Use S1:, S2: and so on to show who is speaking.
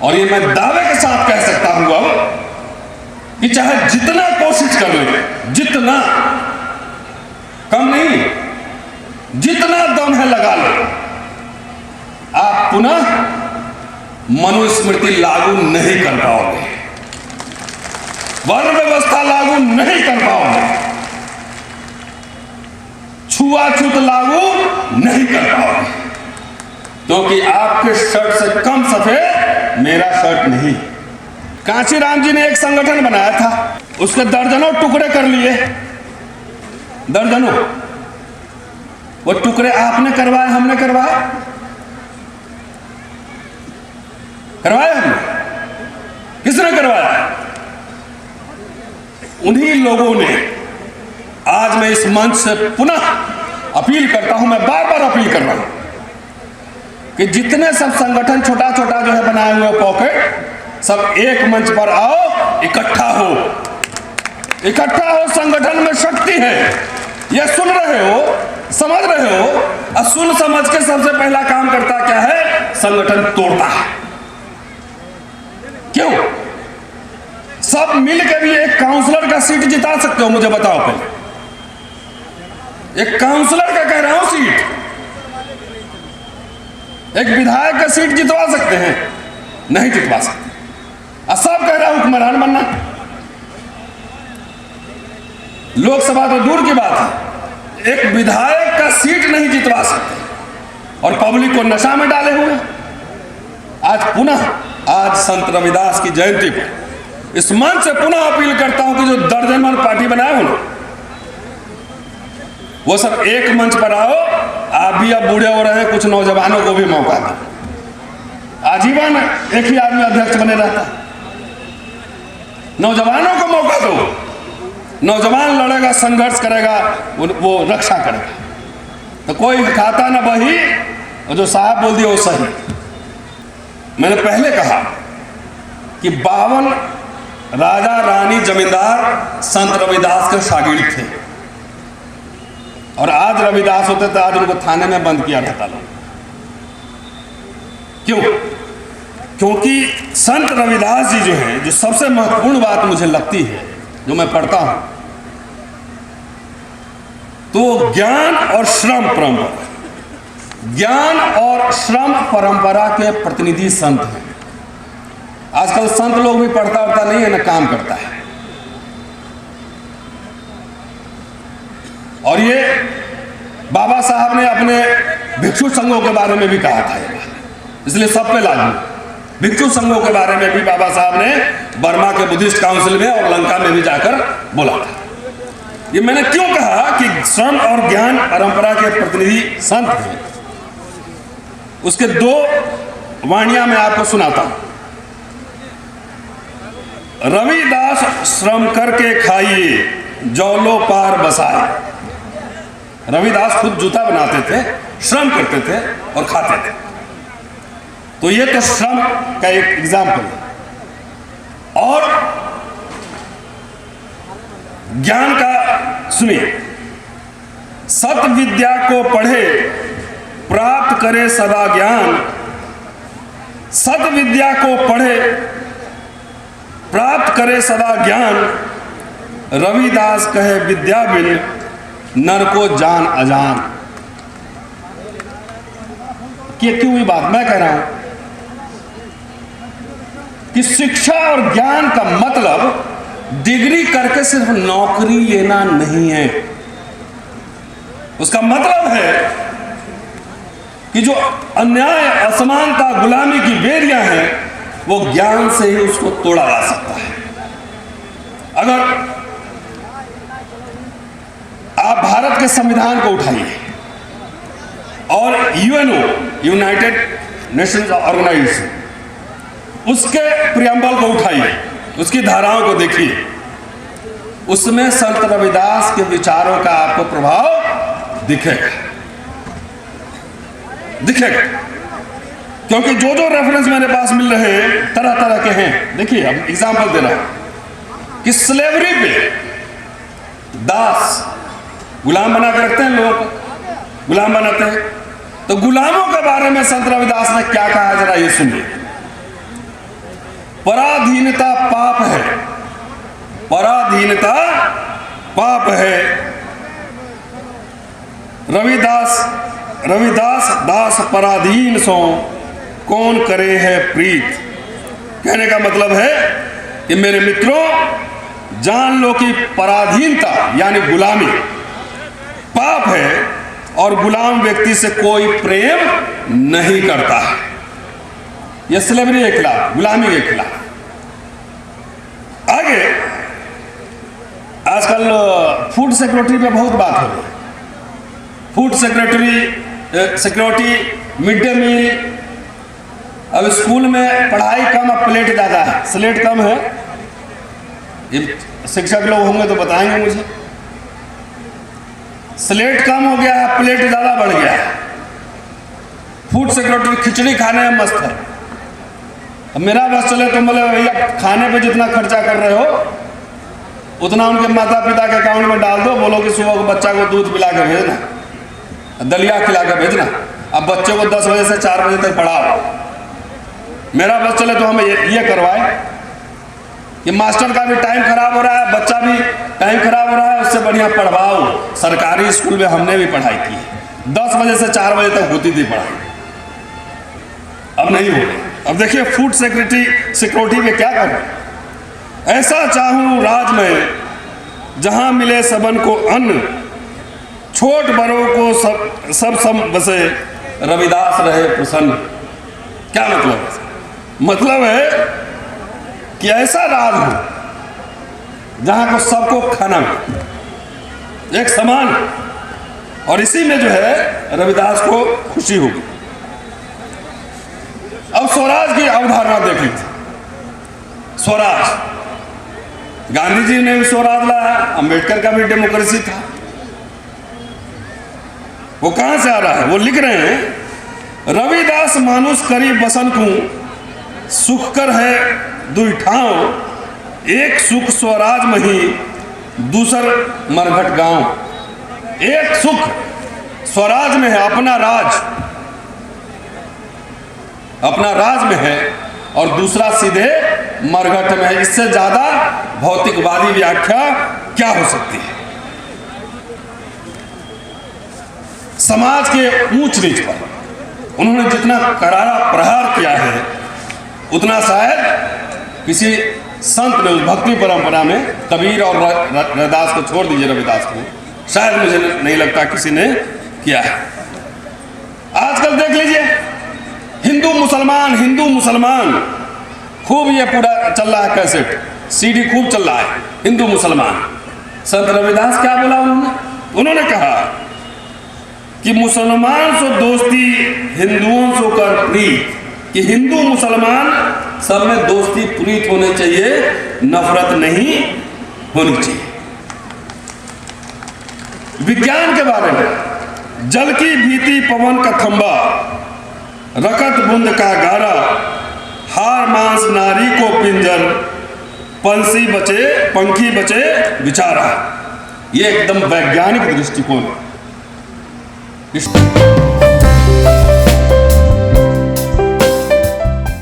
S1: और ये मैं दावे के साथ कह सकता हूं अब कि चाहे जितना कोशिश कर ले, जितना कम नहीं, जितना दम है लगा लो, आप पुनः मनुस्मृति लागू नहीं कर पाओगे, वर्ण व्यवस्था लागू नहीं कर पाओगे, छुआछूत लागू नहीं कर पाओगे, क्योंकि आपके शर्ट से कम सफेद मेरा शर्ट नहीं। कांचीराम जी ने एक संगठन बनाया था, उसके दर्जनों टुकड़े कर लिए, दर्जनों। वो टुकड़े आपने करवाए, हमने करवाए? करवाया हमने? किसने करवाया? उन्हीं लोगों ने। आज मैं इस मंच से पुनः अपील करता हूं, मैं बार बार अपील कर रहा हूं कि जितने सब संगठन छोटा छोटा जो है बनाए हुए पॉकेट, सब एक मंच पर आओ, इकट्ठा हो, इकट्ठा हो। संगठन में शक्ति है, यह सुन रहे हो, समझ रहे हो। और सुन समझ के सबसे पहला काम करता क्या है? संगठन तोड़ता है। क्यों? सब मिल के भी एक काउंसलर का सीट जिता सकते हो? मुझे बताओ पहले। एक काउंसलर का कह रहा हूं सीट, एक विधायक का सीट जितवा सकते हैं? नहीं जितवा सकते। और सब कह रहा हूं हुक्मरान बनना। लोकसभा तो दूर की बात है, एक विधायक का सीट नहीं जितवा सकते और पब्लिक को नशा में डाले हुए। आज पुनः, आज संत रविदास की जयंती पर इस मंच से पुनः अपील करता हूं कि जो दर्जनभर पार्टी बनाए हो ना, वो सब एक मंच पर आओ। आप भी अब बूढ़े हो रहे हैं, कुछ नौजवानों को भी मौका दो। आजीवन एक ही आदमी अध्यक्ष बने रहता, नौजवानों को मौका दो। नौजवान लड़ेगा, संघर्ष करेगा, वो रक्षा करेगा। तो कोई खाता ना बही, और जो साहब बोल दिया वो सही। मैंने पहले कहा कि 52 राजा रानी जमींदार संत रविदास के शागिर्द थे, और आज रविदास होते तो आज उनको थाने में बंद किया जाता लोग। क्यों? क्योंकि संत रविदास जी जो हैं, जो सबसे महत्वपूर्ण बात मुझे लगती है, जो मैं पढ़ता हूं, तो ज्ञान और श्रम परंपरा, ज्ञान और श्रम परंपरा के प्रतिनिधि संत हैं। आजकल संत लोग भी पढ़ता उड़ता नहीं है ना, काम करता है। और ये बाबा साहब ने अपने भिक्षु संघों के बारे में भी कहा था, इसलिए सब पे लागू। भिक्षु संघों के बारे में भी बाबा साहब ने बर्मा के बुद्धिस्ट काउंसिल में और लंका में भी जाकर बोला था। ये मैंने क्यों कहा कि श्रम और ज्ञान परंपरा के प्रतिनिधि संत हैं, उसके 2 वाणियां मैं आपको सुनाता हूं। रविदास श्रम करके खाइए, जौलो पार बसाए। रविदास खुद जूता बनाते थे, श्रम करते थे और खाते थे। तो ये तो श्रम का एक एग्जाम्पल है। और ज्ञान का सुनिए, सत विद्या को पढ़े प्राप्त करे सदा ज्ञान। सत विद्या को पढ़े प्राप्त करे सदा ज्ञान। रविदास कहे विद्या बिन नर को जान अजान। क्यों ये बात मैं कह रहा हूं कि शिक्षा और ज्ञान का मतलब डिग्री करके सिर्फ नौकरी लेना नहीं है। उसका मतलब है कि जो अन्याय, असमानता, गुलामी की बेड़ियां हैं, वो ज्ञान से ही उसको तोड़ा जा सकता है। अगर आप भारत के संविधान को उठाइए और यूएनओ, यूनाइटेड नेशंस ऑर्गेनाइजेशन, उसके प्रियम्बल को उठाइए, उसकी धाराओं को देखिए, उसमें संत रविदास के विचारों का आपको प्रभाव दिखेगा, दिखेगा। क्योंकि जो जो रेफरेंस मेरे पास मिल रहे हैं तरह तरह के हैं। देखिए, अब एग्जांपल दे रहा हूं कि स्लेवरी पे दास, गुलाम बना के रखते हैं, लोगों को गुलाम बनाते हैं। तो गुलामों के बारे में संत रविदास ने क्या कहा, जरा ये सुनिए। पराधीनता पाप है, पराधीनता पाप है। रविदास दास पराधीन सो कौन करे है प्रीत। कहने का मतलब है कि मेरे मित्रों, जान लो कि पराधीनता यानी गुलामी पाप है और गुलाम व्यक्ति से कोई प्रेम नहीं करता है। यह स्लेवरी के खिलाफ, गुलामी के खिलाफ। आगे आजकल फूड सिक्योरिटी पे बहुत बात हो रही है। Food security, mid day meal. अब स्कूल में पढ़ाई कम, अब प्लेट ज़्यादा है, स्लेट कम है। ये शिक्षक लोग होंगे तो बताएंगे मुझे। स्लेट कम हो गया है, प्लेट ज़्यादा बढ़ गया है। फूड सिक्योरिटी खिचड़ी खाने में मस्त है। अब मेरा बस चले तो बोले भैया खाने पे जितना खर्चा कर रहे हो उतना उनके माता पिता के अकाउंट में डाल दो। बोलो कि सुबह को बच्चा को दूध पिला कर भेजना, दलिया खिला कर भेजना। अब बच्चे को 10 बजे से 4 बजे तक पढ़ाओ। मेरा बस चले तो हमें ये करवाए कि मास्टर का भी टाइम खराब हो रहा है, बच्चा भी टाइम खराब हो रहा है, उससे बढ़िया पढ़वाओ। सरकारी स्कूल में हमने भी पढ़ाई की है, 10 बजे से 4 बजे तक होती थी पढ़ाई, अब नहीं हो रही। अब देखिए फूड सिक्योरिटी में क्या कर, ऐसा चाहूं राज में जहां मिले सबन को अन्न, छोट बड़ों को सब बसे, रविदास रहे प्रसन्न। क्या मतलब है? मतलब है कि ऐसा राज हो जहां को सबको खाना मिले एक समान, और इसी में जो है रविदास को खुशी होगी। अब स्वराज की अवधारणा देख लीजिए। स्वराज, गांधी जी ने भी स्वराज लाया, अंबेडकर का भी डेमोक्रेसी था। वो कहां से आ रहा है? वो लिख रहे हैं, रविदास मानुष करी बसन को सुख कर है दुई ठाव, एक सुख स्वराज मही दूसर मरघट गांव। एक सुख स्वराज में है, अपना राज में है, और दूसरा सीधे मरघट में है। इससे ज्यादा भौतिकवादी व्याख्या क्या हो सकती है? समाज के ऊंच नीच पर उन्होंने जितना करारा प्रहार किया है उतना शायद किसी संत ने उस भक्ति परंपरा में, कबीर और रविदास को छोड़ दीजिए, रविदास को शायद मुझे नहीं लगता किसी ने किया है। आजकल देख लीजिए हिंदू मुसलमान खूब ये पूरा चल रहा है, कैसेट सीडी खूब चल रहा है, हिंदू मुसलमान। संत रविदास क्या बोला उन्होंने कहा कि मुसलमान से दोस्ती हिंदुओं से कर प्रीत, कि हिंदू मुसलमान सब में दोस्ती प्रीत होने चाहिए, नफरत नहीं होनी चाहिए। विज्ञान के बारे में, जल की भीति पवन का खंबा, रकत बुंद का गारा, हार मांस नारी को पिंजर, पंखी बचे बिचारा। ये एकदम वैज्ञानिक दृष्टिकोण है।